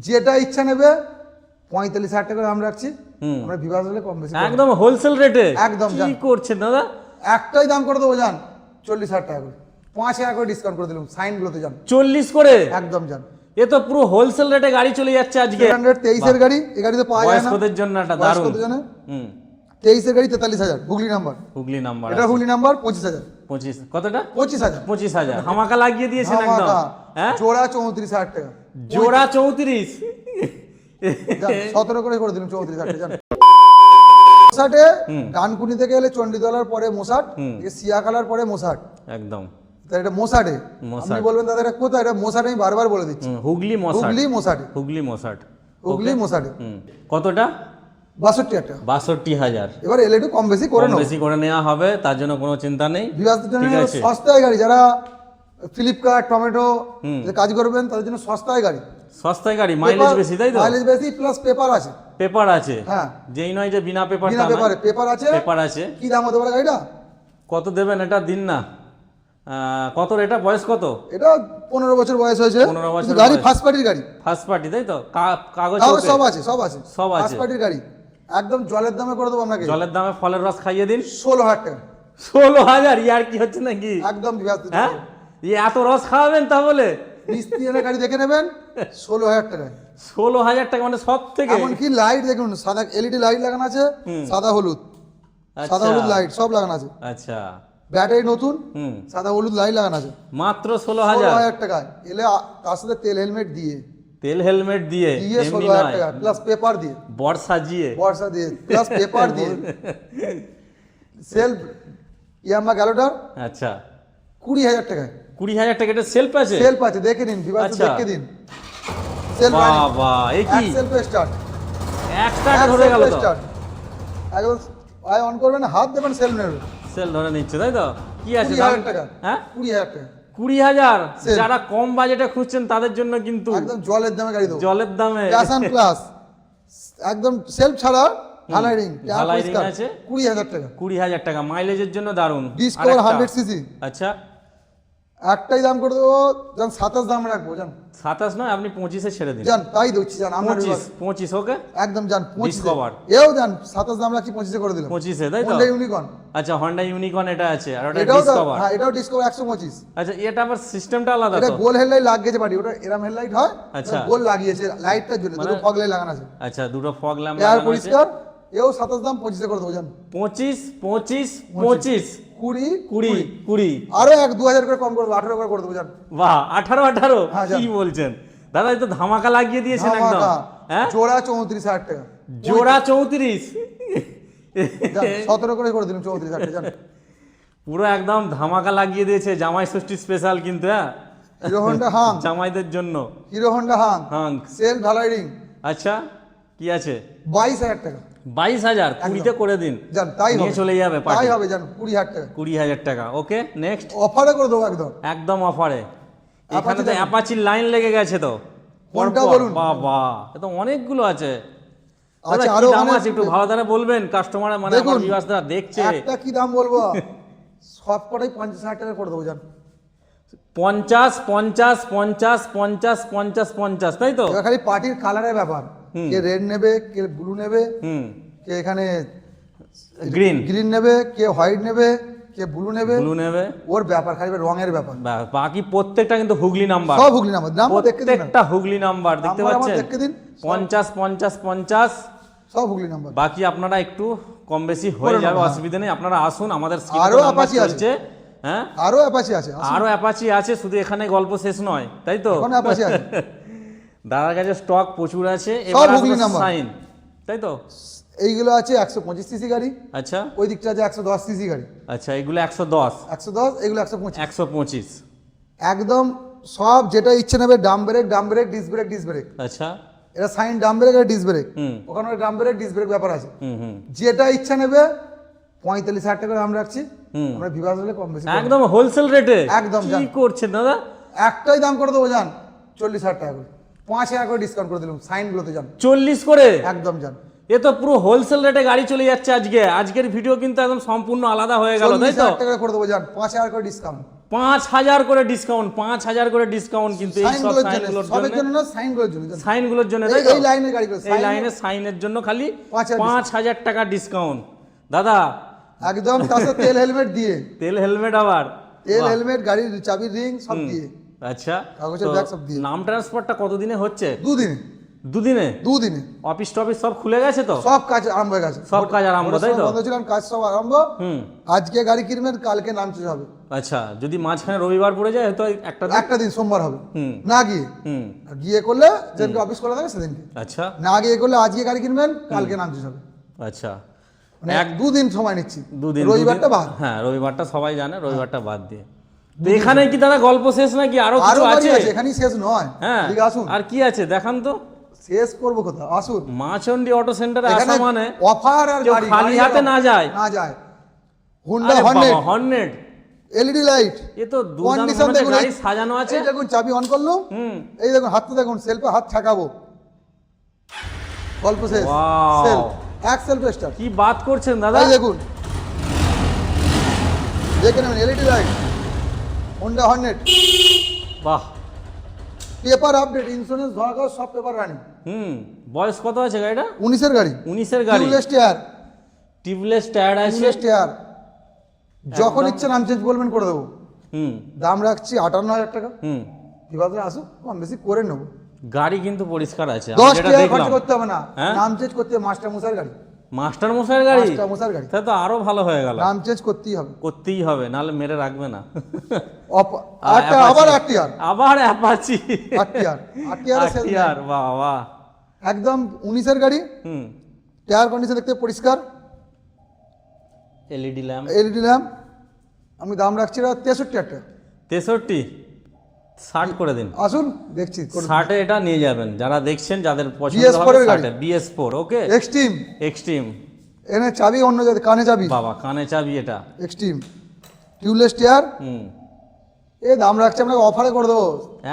যেটা ইচ্ছা নেবে 45,000 টাকা দাম রাখছি। আমরা বিভাগ হলে কম বেশি একদম হোলসেল রেটে একদম কি করছেন দাদা? একটাই দাম করে দেবো জান 40,000 টাকা করে, 5,000 করে ডিসকাউন্ট করে দিলাম সাইনগুলোতে জান 40 করে একদম জান। এ তো পুরো হোলসেল রেটে গাড়ি চলে যাচ্ছে আজকে। 23 এর গাড়ি, এই গাড়িতে পাওয়া যায় না বয়স্কদের জন্য একটা দারুণ। 23 এর গাড়ি 43,000 হুগলি নাম্বার, হুগলি নাম্বার, এটা হুগলি নাম্বার 25,000। 25 কতটা? 25,000 25,000 ধামাকা লাগিয়ে দিয়েছেন একদম। হ্যাঁ জোড়া 34,000 টাকা, জোড়া 34 17 করে দিলাম 34,000 টাকা জান। মোসাটে ডানকুনি থেকে এলে চণ্ডীতলার পরে মোসাট, সিয়াখালার পরে মোসাট একদম। এটা মোসাটে, আপনি বলবেন দাদা এটা কোথায়? এটা মোসাটে, আমি বারবার বলে দিচ্ছি হুগলি মোসাট, হুগলি মোসাটে, হুগলি মোসাট, হুগলি মোসাটে। কতটা? 62,000 টাকা। 62,000। এবার এলে একটু কম বেশি করে কম নেব, বেশি করে নেওয়া হবে, তার জন্য কোনো চিন্তা নেই। ঠিক আছে, সস্তায় গাড়ি, যারা ফ্লিপকার্ট টমেটো কাজ করবেন তাদের জন্য সস্তায় গাড়ি। সস্তায় গাড়ি, মাইলেজ বেশি, তাই তো? মাইলেজ বেশি প্লাস পেপার আছে। পেপার আছে, হ্যাঁ, যেই নয় যে বিনা পেপার, বিনা পেপারে পেপার আছে, পেপার আছে। কি দাম হতে পারে গাড়িটা? কত দেবেন এটা দিন না। কত এটা, বয়স কত? এটা 15 বছর বয়স হয়েছে, 15 বছর গাড়ি ফার্স্ট পার্টির গাড়ি, ফার্স্ট পার্টি, তাই তো? কাগজ সব আছে, সব আছে, সব আছে, ফার্স্ট পার্টির গাড়ি। একদম জলের দামে করে দেবো আপনাকে, জলের দামে ফলের রস খাইয়ে দিন। 16,000 টাকা। 16,000? ইয়ার কি হচ্ছে নাকি? একদম হ্যাঁ, এত রস খাওয়াবেন তাহলে? মিস্ত্রি এনে গাড়ি দেখে নেবেন 16,000 টাকায়। 16,000 টাকা মানে সব থেকে? এমনকি লাইট দেখুন, সাদা এলইডি লাইট লাগানো আছে, সাদা হলুদ, সাদা হলুদ লাইট সব লাগানো আছে। আচ্ছা, ব্যাটারি নতুন, সাদা হলুদ লাইট লাগানো আছে, মাত্র 16,000 টাকায়। এলে তার সাথে তেল হেলমেট দিয়ে, তেল হেলমেট দিয়ে, এমনি 16,000 নয়, টাকা প্লাস পেপার দিয়ে, বর্ষা দিয়ে, বর্ষা দিয়ে প্লাস পেপার দিয়ে, সেলফ ইয়ামা গ্যালোটার। আচ্ছা, 20,000 টাকায়। 20,000 টাকা এটা সেলফ আছে? সেলফ আছে, দেখে নিন, বিভাগ আচ্ছা, দেখে দিন। সেলফ বাবা, এই কি সেলফ স্টার্ট, এক স্টার্ট ধরে গেল তো? একদম আই অন করবেন, হাত দেবেন, সেলফ নেবে, সেল ধরে নিচ্ছে, তাই তো? কি আছে 20,000 টাকা। হ্যাঁ, 20,000 টাকা। 20,000? Sell। যারা কম বাজেটে খুঁজছেন তাদের জন্য কিন্তু একদম জলের দামে গাড়ি দেবো, জলের দামে। প্যাশন প্লাস, একদম সেলফ ছাড়া হালাইরিং, হালাইরিং আছে, 20,000 টাকা। 20,000 টাকা মাইলেজের জন্য দারুণ। ডিসকভার 100 সিসি, আচ্ছা, একটাই দাম করে দেবো জান, 27 দাম রাখবো জান। 27 নয়, আপনি 25-এ ছেড়ে দিন। জান তাই দিচ্ছি জান, আমরা 25 ওকে একদম জান 25 Discover। এও জান 27 দাম রাখছি, 25 করে দিলাম। 25-এ, তাই তো? Honda Unicorn, আচ্ছা, হন্ডা ইউনিকর্ন এটা আছে, আর ওটা এটাও ডিসকভার। হ্যাঁ, এটাও ডিসকভার 125। আচ্ছা, এটা আবার সিস্টেমটা আলাদা এটা তো? গোল হেডলাইট লাগিয়েছে বাড়ি, ওটা এরম হেডলাইট হয়, আচ্ছা। গোল লাগিয়েছে লাইটটা জ্বলে, দুটো ফগ লাইট লাগানো আছে। আচ্ছা, দুটো ফগ ল্যাম্প এয়ার লাগানো আছে। পরিষ্কার, এও 27 দাম 25 করে দেবো জান। 25 20 20 আরো 2,000 করে কম করে দেবো, 18 করে দেবো জান। বাহ, 18 হ্যাঁ, কি বলছেন দাদা? এই তো ধামাকা লাগিয়ে দিয়েছেন একদম। হ্যাঁ, জোড়া 34,000 টাকা, জোড়া 34 17 করে দিলাম 34,000 টাকা জান। পুরো একদম ধামাকা লাগিয়ে দিয়েছে, জামাই ষষ্ঠী স্পেশাল কিন্তু। হ্যাঁ, হিরো হন্ডা হাং, জামাইদের জন্য hero Honda Hang Hang. Self হালাইরিং, আচ্ছা, কি আছে? 22,000 টাকা 22,000? 20-তে করে দিন জান, তাই নিয়ে হবে, চলে যাবে তাই পার্টি। হবে জান, 20,000 টাকা 20,000 টাকা ওকে। নেক্সট অফারে করে দেবো একদম, একদম অফারে। এখানে Apache তো দেখুন। অ্যাপাচির লাইন লেগে গেছে তো কোনটা পরপর। বলুন? বাবা, এ তো অনেকগুলো আছে। দাদা, আচ্ছা, কি আরো দাম অনেক- আছে একটু ভালো দামে বলবেন, কাস্টমার মানে আমার দেখুন, ভিউয়ার্সরা দেখছে। একটা কি দাম বলবো, সব কটাই 50,000 টাকা করে দেবো জান। 50 50 50 50 50 50, তাই তো? এবার খালি পার্টির কালারের ব্যাপার, কে রেড নেবে, কে ব্লু নেবে, কে এখানে গ্রিন গ্রিন নেবে, কে হোয়াইট নেবে, কে ব্লু নেবে, ব্লু নেবে। ওর ব্যাপার, খালি রঙের ব্যাপার। বাকি প্রত্যেকটা কিন্তু হুগলি নাম্বার, সব হুগলি নাম্বার, নাম দেখে দিন না। প্রত্যেকটা হুগলি নাম্বার দেখতে নাম্বার আমার পাচ্ছেন। দেখে দিন, 50 50 50, সব হুগলি নাম্বার। বাকি আপনারা একটু কম বেশি হয়ে করে যাবে, নেবো, অসুবিধা নেই। আপনারা আসুন, আমাদের আরো স্ক্রিনে নাম্বার Apache আছে। চলছে। হ্যাঁ, আরো অ্যাপাচি আছে, আরো অ্যাপাচি আছে, শুধু এখানে গল্প শেষ নয়, তাই তো? এখন অ্যাপাচি আছে, দাদার কাছে স্টক প্রচুর আছে। সব এবার হুগলি নাম্বার। সাইন, তাই তো? এইগুলো আছে 125 সিসি গাড়ি, আচ্ছা ওই দিকটা আছে 110 সিসি গাড়ি, আচ্ছা, এগুলো 110 110, এগুলো 125। 125। একদম সব যেটা ইচ্ছে নেবে, Dam break, dish break, dish break, আচ্ছা, এটা সাইন ডাম ব্রেক আর ডিস ব্রেক, হুম ওখানে ডাম ব্রেক ডিস ব্রেক ব্যাপার আছে। হুম যেটা ইচ্ছা নেবে 45,000 টাকা দাম রাখছি, আমরা বিভাগ হলে কম বেশি করে একদম হোলসেল রেটে। একদম কি জান। করছেন দাদা? একটাই দাম করে দেবো জান, 40,000 টাকা করে, 5,000 করে ডিসকাউন্ট করে দিলাম সাইনগুলোতে জান, 40 করে? একদম জান। এ তো পুরো হোলসেল রেটে গাড়ি চলে যাচ্ছে আজকে। আজকের ভিডিও কিন্তু একদম সম্পূর্ণ আলাদা হয়ে গেল, তাই তো? 40,000 টাকা করে দেবো জান, 5,000 করে ডিসকাউন্ট। 5,000 করে ডিসকাউন্ট, 5,000 করে ডিসকাউন্ট কিন্তু এই সব সাইনগুলোর জন্য, সাইনগুলোর সবের জন্য, জন্য না, সাইনগুলোর জন্য জানো? সাইনগুলোর জন্য, তাই তো? এই লাইনের গাড়িগুলো এই লাইনের সাইনের জন্য খালি 5,000 5,000 টাকা ডিসকাউন্ট। দাদা একদম, তার সাথে তেল হেলমেট দিয়ে, তেল হেলমেট আবার, তেল হেলমেট, গাড়ির চাবির রিং সব দিয়ে, আচ্ছা। কাগজের তো ব্যাগ সব দিয়ে। নাম ট্রান্সফারটা কতদিনে হচ্ছে? দুদিনে, দুদিনে? দুদিনে অফিস টফিস সব খুলে গেছে তো? সব কাজ আরম্ভ হয়ে গেছে, সব কাজ আরম্ভ, তাই তো? বন্ধ ছিল, কাজ সব আরম্ভ। আজকে গাড়ি কিনবেন, কালকে নাম চেঞ্জ হবে। আচ্ছা, যদি মাঝখানে রবিবার পড়ে যায় হয়তো একটা দিন সোমবার হবে হুম না গিয়ে, হুম আর গিয়ে করলে যেদিনকে অফিস খোলা থাকে সেদিনকে, আচ্ছা না গিয়ে করলে আজকে গাড়ি কিনবেন, কালকে নাম চেঞ্জ হবে। আচ্ছা, মানে দুদিন সময় নিচ্ছি, দুদিন, রবিবারটা বাদ। হ্যাঁ রবিবারটা সবাই জানে, রবিবারটা বাদ দিয়ে। তো এখানে কি দাদা গল্প শেষ নাকি আরো আরো কিছু গাড়ি আছে? আছে, এখানেই শেষ নয়। হ্যাঁ, ঠিক আসুন, আর কি আছে দেখান তো। শেষ করবো কোথাও, আসুন। মাচন্ডি অটো সেন্টারে আসা এখানে মানে অফার আর কেউ গাড়ি, খালি গাড়ি হাতে আর না যায়। না যায়। Honda hornet, hornet, LED light, এ তো দুর্দান্ত কন্ডিশন মনে হচ্ছে দেখুন, গাড়ি সাজানো আছে। এই দেখুন চাবি অন করলাম, এই দেখুন হাতটা দেখুন, সেলফে হাত ঠাকাবো, গল্প শেষ। Wow! সেলফ, এক সেলফ স্টার্ট, কি বাত করছেন দাদা? এই দেখুন, দেখে নেবেন এলইডি লাইট, হুন্ডা হর্নেট, বাহ, পেপার আপডেট, ইন্স্যুরেন্স ধরা কাগজ সব পেপার রানিং। বয়স কত আছে গাড়িটা? 19-এর গাড়ি, 19-এর গাড়ি, টিউবলেস টায়ার, টিউবলেস টায়ার আছে। টিউবলেস টায়ার, যখন ইচ্ছে নাম চেঞ্জ বলবেন করে দেবো। হুম দাম রাখছি 58,000 টাকা। হুম এবার আসুক, কম বেশি করে নেবো। গাড়ি কিন্তু পরিষ্কার আছে, আমি 10 যেটা টাকা দেখলাম। খরচ করতে হবে না, হ্যাঁ? নাম চেঞ্জ করতে হবে, মাস্টার মশাইয়ের গাড়ি, মাস্টার মশাইয়ের গাড়ি, মাস্টার মশাইয়ের গাড়ি, তাহলে তো আরো ভালো হয়ে গেল। নাম চেঞ্জ করতেই হবে, করতেই হবে, নাহলে মেরে রাখবে না। আবার আরটিআর, আবার অ্যাপাচি, আরটিআর, আরটিআর আরটিআর, বাহ বাহ, একদম 19-এর গাড়ি, হুম টায়ার কন্ডিশন দেখতে পরিষ্কার, এলইডি ল্যাম্প, এলইডি ল্যাম্প। আমি দাম রাখছি 63,000 টাকা। 63, 60 করে দিন। আসুন দেখছি, 60-এ এটা নিয়ে যাবেন, যারা দেখছেন যাদের পছন্দ BS4 হবে এর গাড়ি। 60-এ, BS4, ওকে। এক্সট্রিম, এক্সট্রিম, এনে চাবি অন্য জায়গায়, কানে চাবি, বাবা কানে চাবি এটা। Extreme, tubeless tyre. হুম এ দাম রাখছি আপনাকে অফারে করে দেবো,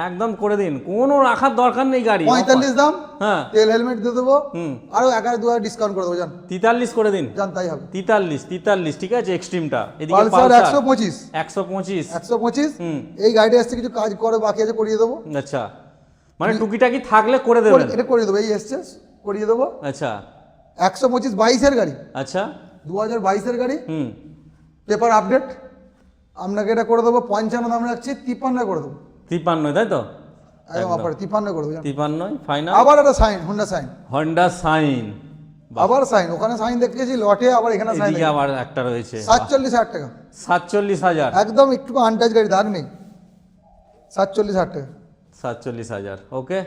একদম করে দিন, কোনো রাখার দরকার নেই গাড়ি। 45 দাম, হ্যাঁ, তেল হেলমেট দিয়ে দেবো, হুম আরো 11-2 ডিসকাউন্ট করে দেবো, জান 43 করে দিন। জান তাই হবে। 43, ঠিক আছে। এক্সট্রিমটা এদিকে পালসার পালসার 125, 125। 125। হুম এই গাড়িটা আসছে, কিছু কাজ করে বাকি আছে, করিয়ে দেবো। আচ্ছা, মানে টুকিটাকি থাকলে করে দেবেন। এটা করিয়ে দেবো, এই এসছে করিয়ে দেবো। আচ্ছা 125, 22-এর গাড়ি, আচ্ছা 2022-এর গাড়ি, হুম পেপার আপডেট। আপনাকে এটা করে দেবো 55 দাম রাখছি, 53 করে দেবো, 53, তাই তো? একদম অফারে 53 করে দেবো, জান। 53 ফাইনাল। আবার একটা sign, Honda sign, Honda sign, আবার সাইন, ওখানে সাইন দেখেছি লটে, আবার এখানে সাইন, এদিকে আবার একটা রয়েছে। 47,000 টাকা, 47,000, একদম একটু আনটাচ গাড়ি, দাগ নেই, 47,000 টাকা। 47,000, ওকে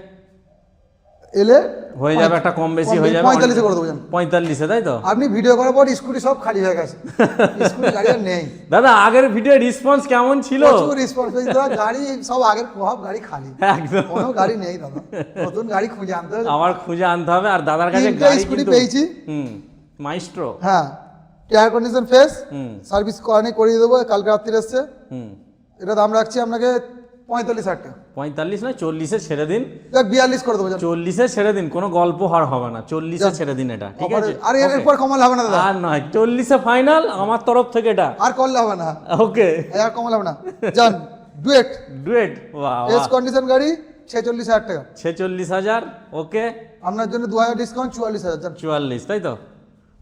এলে হয়ে যাবে, একটা কম বেশি হয়ে যাবে। 45-এ করে দেবো, জান। 45-এ, তাই তো? আপনি ভিডিও করার পর স্কুটি সব খালি হয়ে গেছে, স্কুটি গাড়ি আর নেই। দাদা আগের ভিডিও রেসপন্স কেমন ছিল? প্রচুর রেসপন্স পেয়েছি দাদা, গাড়ি সব আগের সব গাড়ি খালি, একদম কোনো গাড়ি নেই দাদা, নতুন গাড়ি খুঁজে আনতে হবে। আমার খুঁজে আনতে হবে, আর দাদার কাছে 3টে গাড়ি স্কুটি কিন্তু পেয়েছি, মাইস্ট্রো। হ্যাঁ, টায়ার কন্ডিশন ফ্রেশ, হুম সার্ভিস করিয়ে দেবো, কালকে রাত্রিরে এসছে। হুম এটা দাম রাখছি আপনাকে 45,000 টাকা, 45 নয়, 40-এ ছেড়ে দিন। দেখ 42 করে দেবো, জান। 40-এ ছেড়ে দিন, কোনো গল্প হওয়ার হবে না। 40-এ ছেড়ে দিন এটা, ঠিক আছে? আর এরপর কমালে হবে না দাদা, আর নয়, 40-এ ফাইনাল আমার তরফ থেকে এটা, আর করলে হবে না, ওকে। আর কমালে হবে না, জান। ডুয়েট, ডুয়েট, বাহ এস কন্ডিশন গাড়ি, 46,000 টাকা, 46,000, ওকে। আপনার জন্য 2,000 ডিসকাউন্ট, 44,000, জান। 44, তাই তো?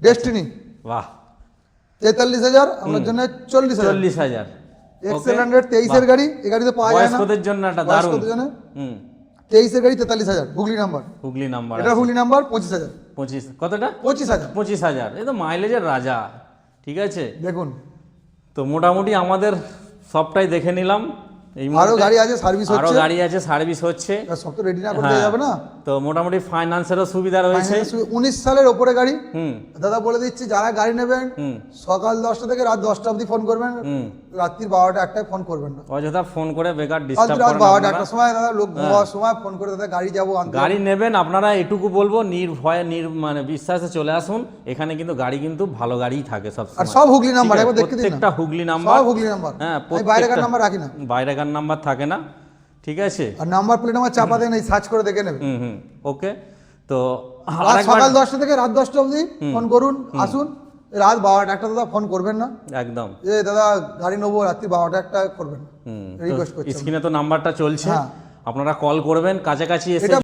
ডেস্টিনি বাহ, 43,000, আপনার জন্য 40,000। 40,000, এক্সেল 100, 23-এর গাড়ি, এই গাড়িতে পাওয়া যায় না, বয়স্কদের জন্য একটা দারুণ। বয়স্কদের জন্য হুম 23-এর গাড়ি, 43,000, হুগলি নাম্বার, হুগলি নাম্বার, এটা হুগলি নাম্বার, 25,000, 25, কতটা? 25,000। 25,000, এই তো মাইলেজের রাজা, ঠিক আছে। দেখুন, তো মোটামুটি আমাদের সবটাই দেখে নিলাম। এই আরো মুহূর্তে গাড়ি আছে, সার্ভিস আরো হচ্ছে, গাড়ি আছে, সার্ভিস হচ্ছে। আর সব তো রেডি না করতে যাবে না। তো মোটামুটি ফাইন্যান্সেরও সুবিধা রয়েছে। 19 সালের ওপরে গাড়ি, হুম দাদা বলে দিচ্ছি, যারা গাড়ি নেবেন হুম সকাল 10টা থেকে রাত 10টা অবধি ফোন করবেন, হুম রাত্রির 12টা 1টায় ফোন করবেন না। অযথা ফোন করে বেকার রাত ডিস্টার্ব রাত করেন 12টা আপনারা। 1টার সময় দাদা লোক ঘুমার সময় ফোন করে, দাদা গাড়ি যাবো আনতে। গাড়ি নেবেন আপনারা, এটুকু বলবো, নির্ভয়ে মানে বিশ্বাসে চলে আসুন। এখানে কিন্তু গাড়ি কিন্তু ভালো গাড়িই থাকে সব আর সময়। সব হুগলি নাম্বার, একবার দেখে দিন না, প্রত্যেকটা হুগলি নাম্বার, সব হুগলি নাম্বার, হ্যাঁ আমি বাইরেকার নাম্বার রাখি না, বাইরেকার নাম্বার থাকে না, ঠিক আছে। আর নাম্বার প্লেট আমার চাপা দেন, এই সার্চ করে দেখে নেবেন। ওকে। তো রাত সকাল 10টা থেকে রাত 10টা অবধি ফোন করুন, আসুন, রাত 12টা একটা দাদা ফোন করবেন না, একদম। যে দাদা গাড়ি নেবো রাত্রি 12টা একটা করবেন না, রিকোয়েস্ট করছি। স্ক্রিনে তো নাম্বারটা চলছে, হ্যাঁ। আপনারা কল করবেন, কাছাকাছি এসে এটা